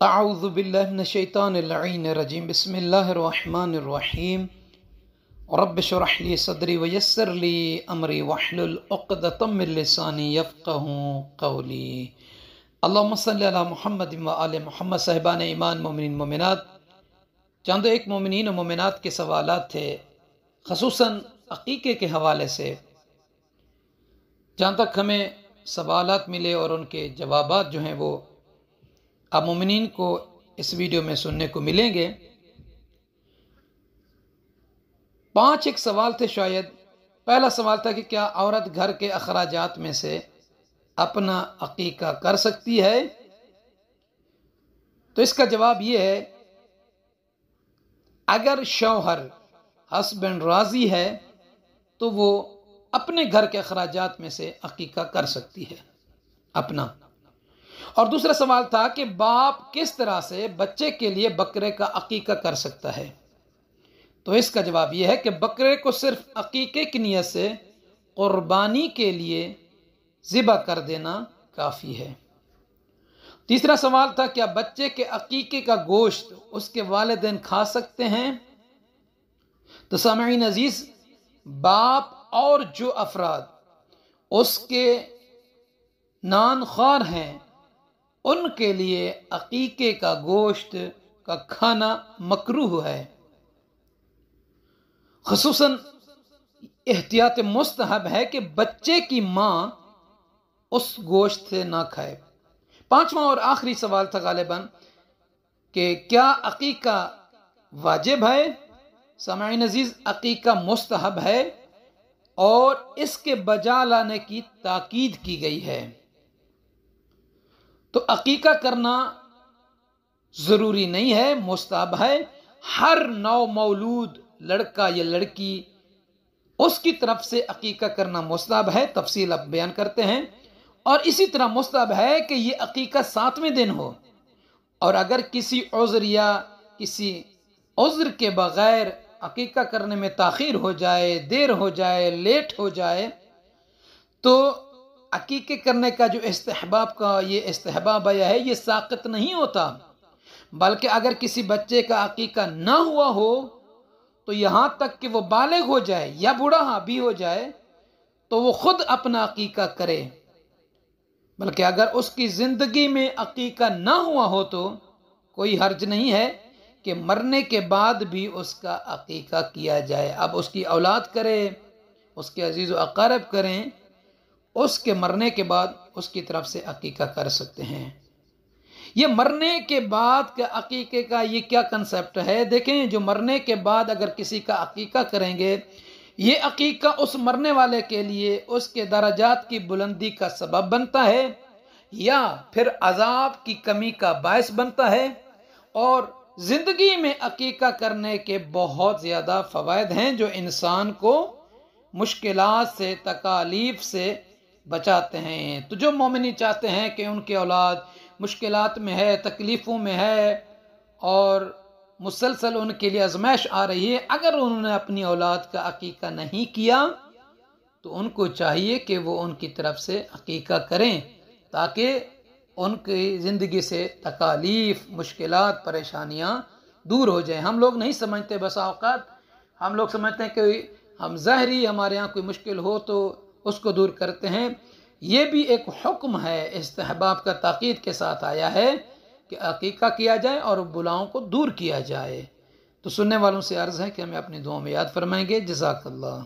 اعوذ باللہ من الشیطان اللعین الرجیم بسم اللہ الرحمن الرحیم رب اشرح لی صدری ویسر لی امری واحلل عقدۃ من لسانی یفقہوا قولی۔ اللہم صلی علی محمد و آل محمد۔ صاحبان ایمان، مومنین مومنات، چند ایک مومنین و مومنات کے سوالات تھے، خصوصاً عقیقے کے حوالے سے۔ جہاں تک ہمیں سوالات ملے اور ان کے جوابات جو ہیں وہ آپ مومنین کو اس ویڈیو میں سننے کو ملیں گے۔ 5 ایک سوال تھے شاید۔ پہلا سوال تھا کہ کیا عورت گھر کے اخراجات میں سے اپنا عقیقہ کر سکتی ہے؟ تو اس کا جواب یہ ہے، اگر شوہر ہسبینڈ راضی ہے تو وہ اپنے گھر کے اخراجات میں سے عقیقہ کر سکتی ہے اپنا۔ اور دوسرا سوال تھا کہ باپ کس طرح سے بچے کے لیے بکرے کا عقیقہ کر سکتا ہے؟ تو اس کا جواب یہ ہے کہ بکرے کو صرف عقیقے کی نیت سے قربانی کے لیے ذبح کر دینا کافی ہے۔ تیسرا سوال تھا، کیا بچے کے عقیقے کا گوشت اس کے والدین کھا سکتے ہیں؟ تو سامعین عزیز، باپ اور جو افراد اس کے نان خوار ہیں ان کے لیے عقیقے کا گوشت کا کھانا مکروہ ہے۔ خصوصاً احتیاط مستحب ہے کہ بچے کی ماں اس گوشت سے نہ کھائے۔ 5واں اور آخری سوال تھا غالباً کہ کیا عقیقہ واجب ہے؟ سامعین عزیز، عقیقہ مستحب ہے اور اس کے بجا لانے کی تاکید کی گئی ہے۔ تو عقیقہ کرنا ضروری نہیں ہے، مستحب ہے۔ ہر نو مولود لڑکا یا لڑکی اس کی طرف سے عقیقہ کرنا مستحب ہے، تفصیل اب بیان کرتے ہیں۔ اور اسی طرح مستحب ہے کہ یہ عقیقہ 7ویں دن ہو، اور اگر کسی عذر یا کسی عذر کے بغیر عقیقہ کرنے میں تاخیر ہو جائے، دیر ہو جائے، لیٹ ہو جائے، تو عقیقے کرنے کا جو استحباب کا یہ استحباب آیا ہے یہ ساقط نہیں ہوتا، بلکہ اگر کسی بچے کا عقیقہ نہ ہوا ہو تو یہاں تک کہ وہ بالغ ہو جائے یا بوڑھا بھی ہو جائے تو وہ خود اپنا عقیقہ کرے، بلکہ اگر اس کی زندگی میں عقیقہ نہ ہوا ہو تو کوئی حرج نہیں ہے کہ مرنے کے بعد بھی اس کا عقیقہ کیا جائے۔ اب اس کی اولاد کرے، اس کے عزیز و اقارب کریں، اس کے مرنے کے بعد اس کی طرف سے عقیقہ کر سکتے ہیں۔ یہ مرنے کے بعد کے عقیقے کا یہ کیا کنسپٹ ہے؟ دیکھیں، جو مرنے کے بعد اگر کسی کا عقیقہ کریں گے، یہ عقیقہ اس مرنے والے کے لیے اس کے درجات کی بلندی کا سبب بنتا ہے یا پھر عذاب کی کمی کا باعث بنتا ہے۔ اور زندگی میں عقیقہ کرنے کے بہت زیادہ فوائد ہیں جو انسان کو مشکلات سے، تکالیف سے بچاتے ہیں۔ تو جو مومنی چاہتے ہیں کہ ان کی اولاد مشکلات میں ہے، تکلیفوں میں ہے اور مسلسل ان کے لیے آزمائش آ رہی ہے، اگر انہوں نے اپنی اولاد کا عقیقہ نہیں کیا تو ان کو چاہیے کہ وہ ان کی طرف سے عقیقہ کریں تاکہ ان کی زندگی سے تکالیف، مشکلات، پریشانیاں دور ہو جائیں۔ ہم لوگ نہیں سمجھتے، بسا اوقات ہم لوگ سمجھتے ہیں کہ ہم ظاہری ہمارے ہاں کوئی مشکل ہو تو اس کو دور کرتے ہیں۔ یہ بھی ایک حکم ہے، استحباب کا تاکید کے ساتھ آیا ہے کہ عقیقہ کیا جائے اور بلاؤں کو دور کیا جائے۔ تو سننے والوں سے عرض ہے کہ ہمیں اپنی دعاؤں میں یاد فرمائیں گے۔ جزاک اللہ۔